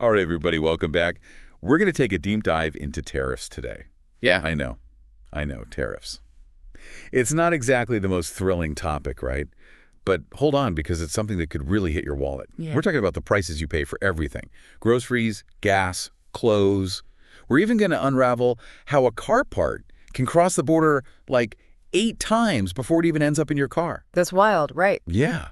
All right, everybody, welcome back. We're going to take a deep dive into tariffs today. Yeah. I know, tariffs. It's not exactly the most thrilling topic, right? But hold on, because it's something that could really hit your wallet. Yeah. We're talking about the prices you pay for everything. Groceries, gas, clothes. We're even going to unravel how a car part can cross the border like 8 times before it even ends up in your car. That's wild, right? Yeah.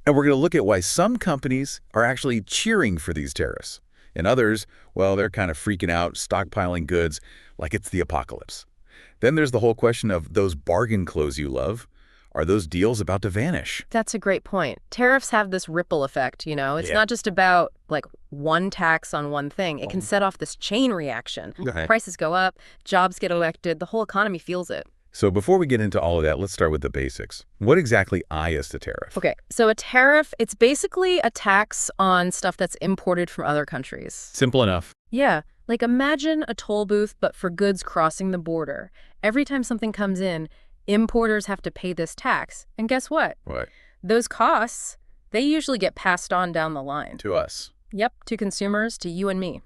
And we're going to look at why some companies are actually cheering for these tariffs. And others, well, they're kind of freaking out, stockpiling goods like it's the apocalypse. Then there's the whole question of those bargain clothes you love. Are those deals about to vanish? That's a great point. Tariffs have this ripple effect, It's not just about, one tax on one thing. It can set off this chain reaction. Okay. Prices go up, jobs get elected, the whole economy feels it. So before we get into all of that, let's start with the basics. What exactly is the tariff? Okay, so a tariff, it's basically a tax on stuff that's imported from other countries. Simple enough. Yeah, imagine a toll booth, but for goods crossing the border. Every time something comes in, importers have to pay this tax. And guess what? What? Those costs, they usually get passed on down the line. To us. Yep, to consumers, to you and me.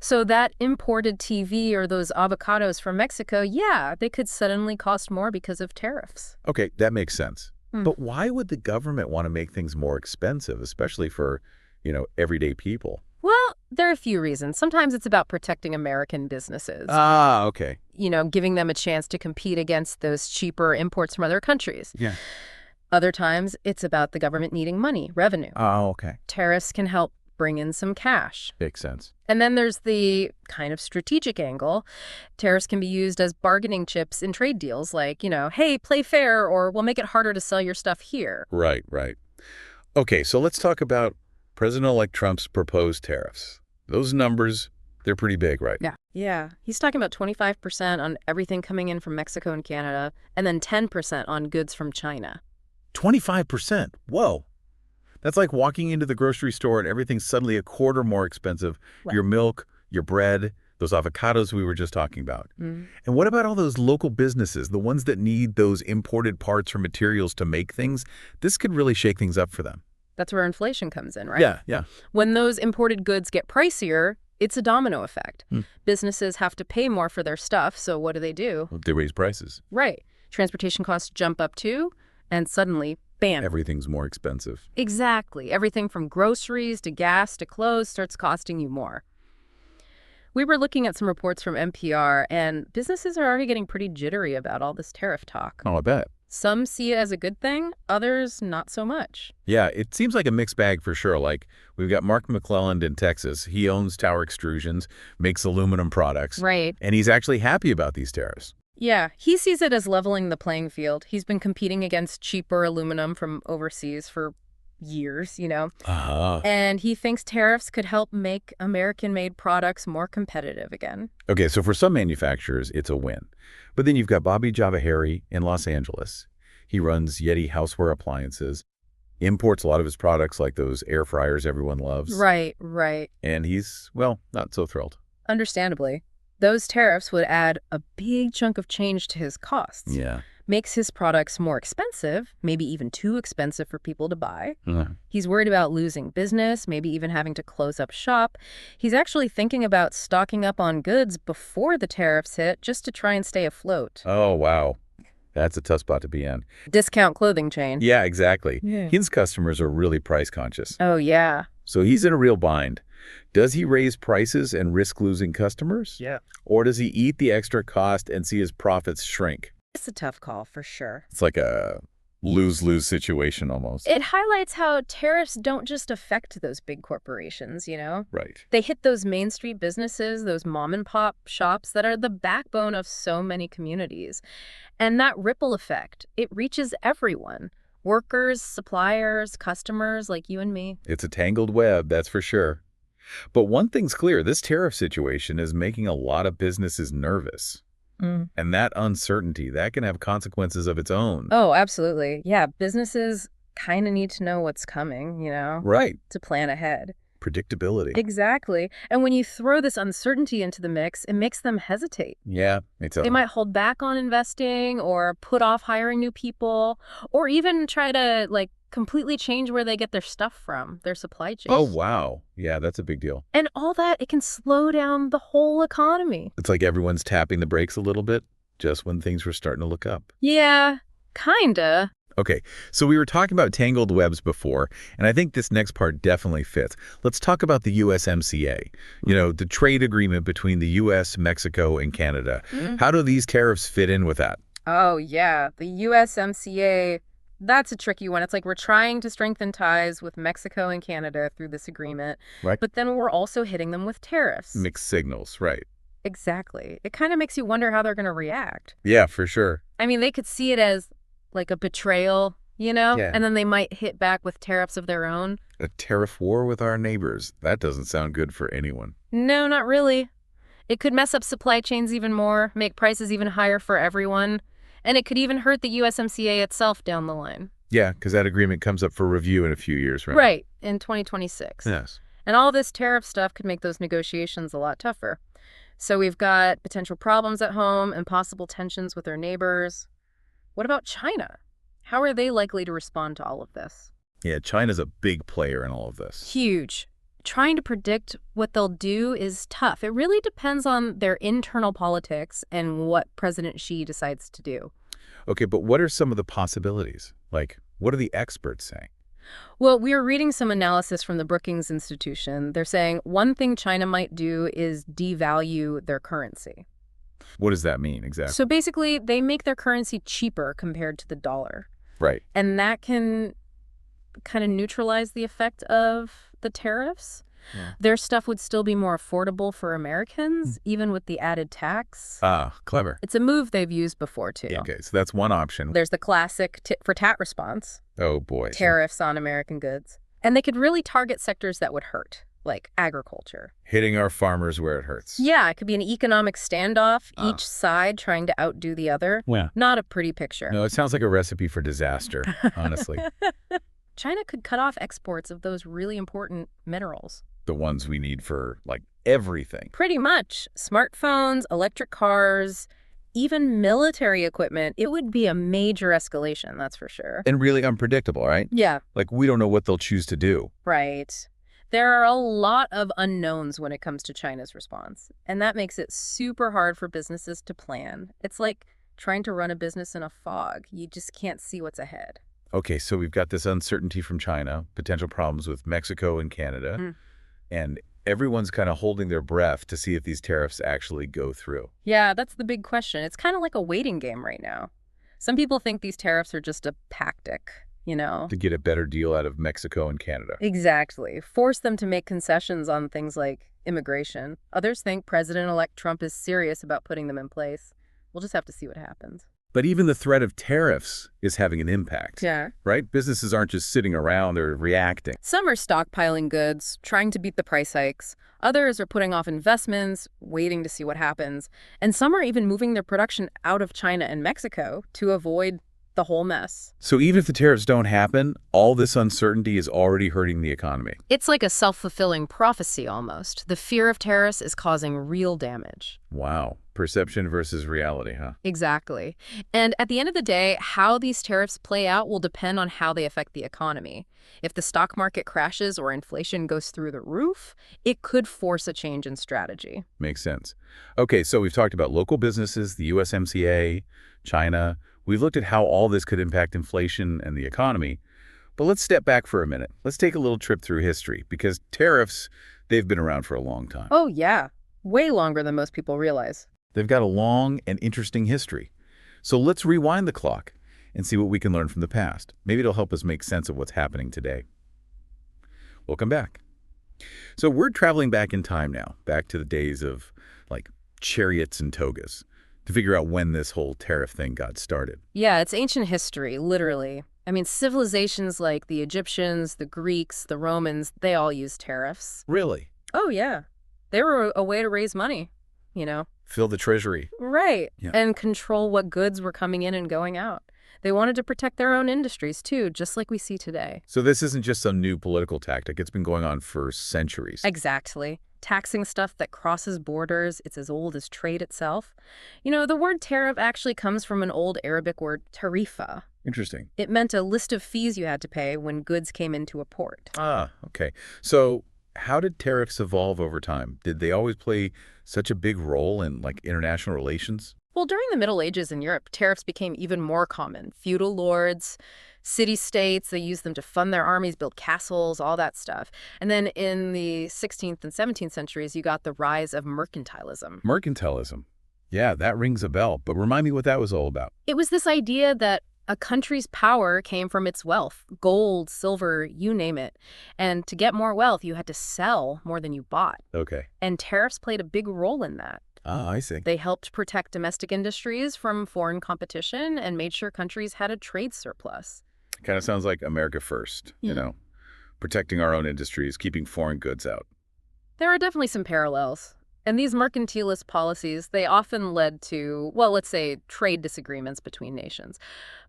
So that imported TV or those avocados from Mexico, yeah, they could suddenly cost more because of tariffs. Okay, that makes sense. But why would the government want to make things more expensive, especially for, everyday people? Well, there are a few reasons. Sometimes it's about protecting American businesses. Ah, okay. Giving them a chance to compete against those cheaper imports from other countries. Yeah. Other times, it's about the government needing money, revenue. Oh, okay. Tariffs can help bring in some cash. Makes sense. And then there's the kind of strategic angle. Tariffs can be used as bargaining chips in trade deals like, hey, play fair, or we'll make it harder to sell your stuff here. Right. Okay, so let's talk about President-elect Trump's proposed tariffs. Those numbers, they're pretty big, right? Yeah. He's talking about 25% on everything coming in from Mexico and Canada, and then 10% on goods from China. 25%. Whoa. That's like walking into the grocery store and everything's suddenly a quarter more expensive. Right. Your milk, your bread, those avocados we were just talking about. And what about all those local businesses, the ones that need those imported parts or materials to make things? This could really shake things up for them. That's where inflation comes in, right? Yeah. When those imported goods get pricier, it's a domino effect. Businesses have to pay more for their stuff, so what do? Well, they raise prices. Right. Transportation costs jump up too, and suddenly, bam. Everything's more expensive. Exactly. Everything from groceries to gas to clothes starts costing you more. We were looking at some reports from NPR, and businesses are already getting pretty jittery about all this tariff talk. Oh, I bet. Some see it as a good thing, others not so much. Yeah, it seems like a mixed bag for sure. Like, we've got Mark McClelland in Texas. He owns Tower Extrusions, makes aluminum products. Right. And he's actually happy about these tariffs. Yeah, he sees it as leveling the playing field. He's been competing against cheaper aluminum from overseas for years, And he thinks tariffs could help make American-made products more competitive again. Okay, so for some manufacturers, it's a win. But then you've got Bobby Javahari in Los Angeles. He runs Yeti Houseware Appliances, imports a lot of his products like those air fryers everyone loves. Right. And he's, well, not so thrilled. Understandably. Those tariffs would add a big chunk of change to his costs. Yeah. Makes his products more expensive, maybe even too expensive for people to buy. Uh, He's worried about losing business, maybe even having to close up shop. He's actually thinking about stocking up on goods before the tariffs hit just to try and stay afloat. oh, wow. That's a tough spot to be in. Discount clothing chain. Yeah, exactly. Yeah. His customers are really price conscious. Oh, yeah. So he's in a real bind. Does he raise prices and risk losing customers? Yeah. Or does he eat the extra cost and see his profits shrink? It's a tough call for sure. It's like a lose-lose situation almost. It highlights how tariffs don't just affect those big corporations, Right. They hit those Main Street businesses, those mom and pop shops that are the backbone of so many communities. And that ripple effect, it reaches everyone. Workers, suppliers, customers like you and me. It's a tangled web, that's for sure. But one thing's clear, this tariff situation is making a lot of businesses nervous. And that uncertainty, that can have consequences of its own. Oh, absolutely. Yeah, businesses kind of need to know what's coming, Right. to plan ahead. Predictability. Exactly. And when you throw this uncertainty into the mix, it makes them hesitate. Yeah, They might hold back on investing or put off hiring new people or even try to completely change where they get their stuff from, their supply chain. Oh, wow. Yeah, that's a big deal. And all that, it can slow down the whole economy. It's like everyone's tapping the brakes a little bit just when things were starting to look up. Yeah, kinda. Okay, so we were talking about tangled webs before, and I think this next part definitely fits. Let's talk about the USMCA, the trade agreement between the U.S., Mexico, and Canada. How do these tariffs fit in with that? Oh, yeah. The USMCA, that's a tricky one. It's like we're trying to strengthen ties with Mexico and Canada through this agreement, Right. but then we're also hitting them with tariffs. Mixed signals, right. Exactly. It kind of makes you wonder how they're going to react. Yeah, for sure. I mean, they could see it as like a betrayal, Yeah. and then they might hit back with tariffs of their own. A tariff war with our neighbors. That doesn't sound good for anyone. No, not really. It could mess up supply chains even more, make prices even higher for everyone, and it could even hurt the USMCA itself down the line. Yeah, because that agreement comes up for review in a few years, right? Right, in 2026. Yes. And all this tariff stuff could make those negotiations a lot tougher. So we've got potential problems at home and possible tensions with our neighbors. What about China? How are they likely to respond to all of this? Yeah, China's a big player in all of this. Huge. Trying to predict what they'll do is tough. It really depends on their internal politics and what President Xi decides to do. Okay, but what are some of the possibilities? Like, what are the experts saying? Well, we were reading some analysis from the Brookings Institution. They're saying one thing China might do is devalue their currency. What does that mean exactly? So basically, they make their currency cheaper compared to the dollar. Right. And that can kind of neutralize the effect of the tariffs. Yeah. Their stuff would still be more affordable for Americans, even with the added tax. Ah, clever. It's a move they've used before, too. Yeah, okay, so that's one option. There's the classic tit-for-tat response, Oh, boy. tariffs on American goods. And they could really target sectors that would hurt, like agriculture. Hitting our farmers where it hurts. Yeah, it could be an economic standoff, each side trying to outdo the other. Yeah. Not a pretty picture. No, it sounds like a recipe for disaster, honestly. China could cut off exports of those really important minerals. The ones we need for, like, everything. Pretty much. Smartphones, electric cars, even military equipment. It would be a major escalation, that's for sure. And really unpredictable, right? Yeah, Like, we don't know what they'll choose to do. right. There are a lot of unknowns when it comes to China's response, and that makes it super hard for businesses to plan. It's like trying to run a business in a fog. You just can't see what's ahead. Okay, so we've got this uncertainty from China, potential problems with Mexico and Canada, and everyone's kind of holding their breath to see if these tariffs actually go through. Yeah, that's the big question. It's kind of like a waiting game right now. Some people think these tariffs are just a tactic, To get a better deal out of Mexico and Canada. Exactly. Force them to make concessions on things like immigration. Others think President-elect Trump is serious about putting them in place. We'll just have to see what happens. But even the threat of tariffs is having an impact. Yeah. Right? Businesses aren't just sitting around, they're reacting. Some are stockpiling goods, trying to beat the price hikes. Others are putting off investments, waiting to see what happens. And some are even moving their production out of China and Mexico to avoid the whole mess. So even if the tariffs don't happen, all this uncertainty is already hurting the economy. It's like a self-fulfilling prophecy almost. The fear of tariffs is causing real damage. Wow. Perception versus reality, huh? Exactly. And at the end of the day, how these tariffs play out will depend on how they affect the economy. If the stock market crashes or inflation goes through the roof, it could force a change in strategy. Makes sense. Okay, so we've talked about local businesses, the USMCA, China. We've looked at how all this could impact inflation and the economy. But let's step back for a minute. Let's take a little trip through history, because tariffs, they've been around for a long time. Oh, yeah. Way longer than most people realize. They've got a long and interesting history. So let's rewind the clock and see what we can learn from the past. Maybe it'll help us make sense of what's happening today. Welcome back. So we're traveling back in time now, back to the days of, like, chariots and togas, to figure out when this whole tariff thing got started. Yeah, it's ancient history, literally. I mean, civilizations like the Egyptians, the Greeks, the Romans, they all used tariffs. Really? Oh, yeah. They were a way to raise money, Fill the treasury. Right. Yeah. And control what goods were coming in and going out. They wanted to protect their own industries, too, just like we see today. So this isn't just some new political tactic. It's been going on for centuries. Exactly. Taxing stuff that crosses borders, it's as old as trade itself. The word tariff actually comes from an old Arabic word, tarifa, Interesting. It meant a list of fees you had to pay when goods came into a port. Ah, okay. So how did tariffs evolve over time? Did they always play such a big role in like international relations? Well, during the Middle Ages in Europe, tariffs became even more common. Feudal lords, city-states, they used them to fund their armies, build castles, all that stuff. And then in the 16th and 17th centuries, you got the rise of mercantilism. Mercantilism. Yeah, that rings a bell, but remind me what that was all about. It was this idea that a country's power came from its wealth, gold, silver, you name it. And to get more wealth, you had to sell more than you bought. Okay. And tariffs played a big role in that. Ah, I see. They helped protect domestic industries from foreign competition and made sure countries had a trade surplus. Kind of sounds like America first, protecting our own industries, keeping foreign goods out. There are definitely some parallels. And these mercantilist policies, they often led to, well, let's say, trade disagreements between nations.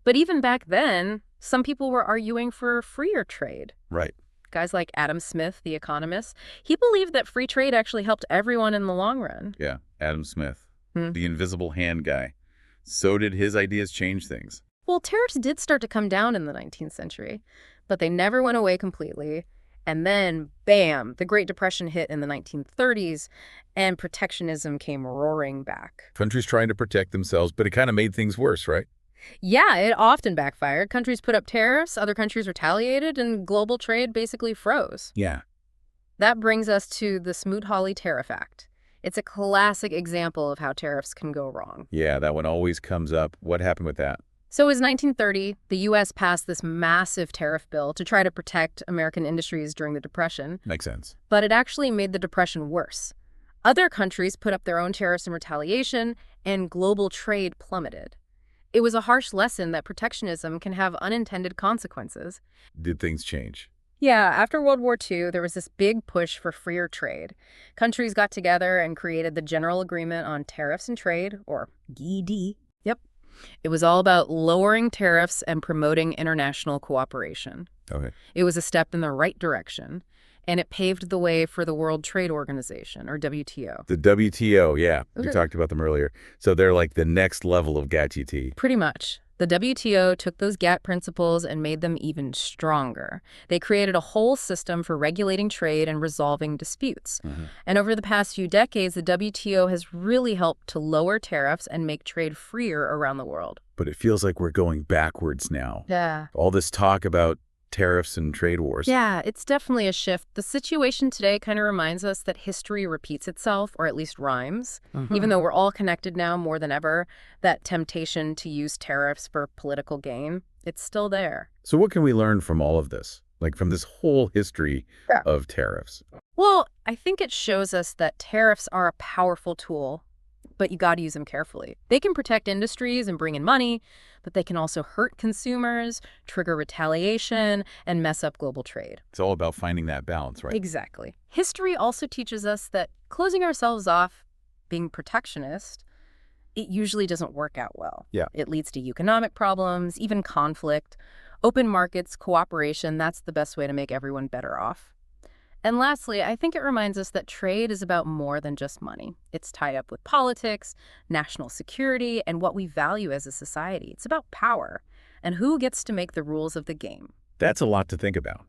But even back then, some people were arguing for freer trade. Right. Guys like Adam Smith, the economist, he believed that free trade actually helped everyone in the long run. Yeah, Adam Smith, the invisible hand guy. So did his ideas change things? Well, tariffs did start to come down in the 19th century, but they never went away completely. And then, bam, the Great Depression hit in the 1930s, and protectionism came roaring back. Countries trying to protect themselves, but it kind of made things worse, right? Yeah, it often backfired. Countries put up tariffs, other countries retaliated, and global trade basically froze. Yeah. That brings us to the Smoot-Hawley Tariff Act. It's a classic example of how tariffs can go wrong. Yeah, that one always comes up. What happened with that? So it was 1930. The U.S. passed this massive tariff bill to try to protect American industries during the Depression. Makes sense. But it actually made the Depression worse. Other countries put up their own tariffs in retaliation, and global trade plummeted. It was a harsh lesson that protectionism can have unintended consequences. Did things change? Yeah, after World War II, there was this big push for freer trade. Countries got together and created the General Agreement on Tariffs and Trade, or GED. Yep. It was all about lowering tariffs and promoting international cooperation. Okay. It was a step in the right direction, and it paved the way for the World Trade Organization, or WTO. The WTO, yeah. We talked about them earlier. So they're like the next level of GATT. Pretty much. The WTO took those GATT principles and made them even stronger. They created a whole system for regulating trade and resolving disputes. And over the past few decades, the WTO has really helped to lower tariffs and make trade freer around the world. But it feels like we're going backwards now. Yeah. All this talk about tariffs and trade wars. Yeah, it's definitely a shift. The situation today kind of reminds us that history repeats itself, or at least rhymes. Even though we're all connected now more than ever, that temptation to use tariffs for political gain, it's still there. So what can we learn from all of this? Like from this whole history of tariffs? Well, I think it shows us that tariffs are a powerful tool, but you got to use them carefully. They can protect industries and bring in money, but they can also hurt consumers, trigger retaliation, and mess up global trade. It's all about finding that balance, right? Exactly. History also teaches us that closing ourselves off, being protectionist, it usually doesn't work out well. Yeah. It leads to economic problems, even conflict. Open markets, cooperation, that's the best way to make everyone better off. And lastly, I think it reminds us that trade is about more than just money. It's tied up with politics, national security, and what we value as a society. It's about power and who gets to make the rules of the game. That's a lot to think about.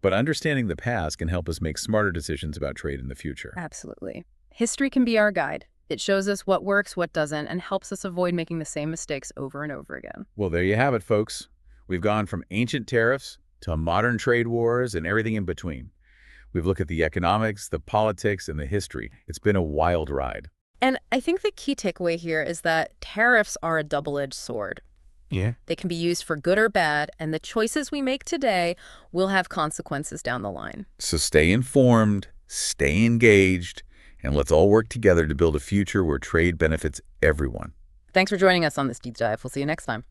But understanding the past can help us make smarter decisions about trade in the future. Absolutely. History can be our guide. It shows us what works, what doesn't, and helps us avoid making the same mistakes over and over again. Well, there you have it, folks. We've gone from ancient tariffs to modern trade wars and everything in between. We've looked at the economics, the politics, and the history. It's been a wild ride. And I think the key takeaway here is that tariffs are a double-edged sword. Yeah. They can be used for good or bad, and the choices we make today will have consequences down the line. So stay informed, stay engaged, and let's all work together to build a future where trade benefits everyone. Thanks for joining us on this deep dive. We'll see you next time.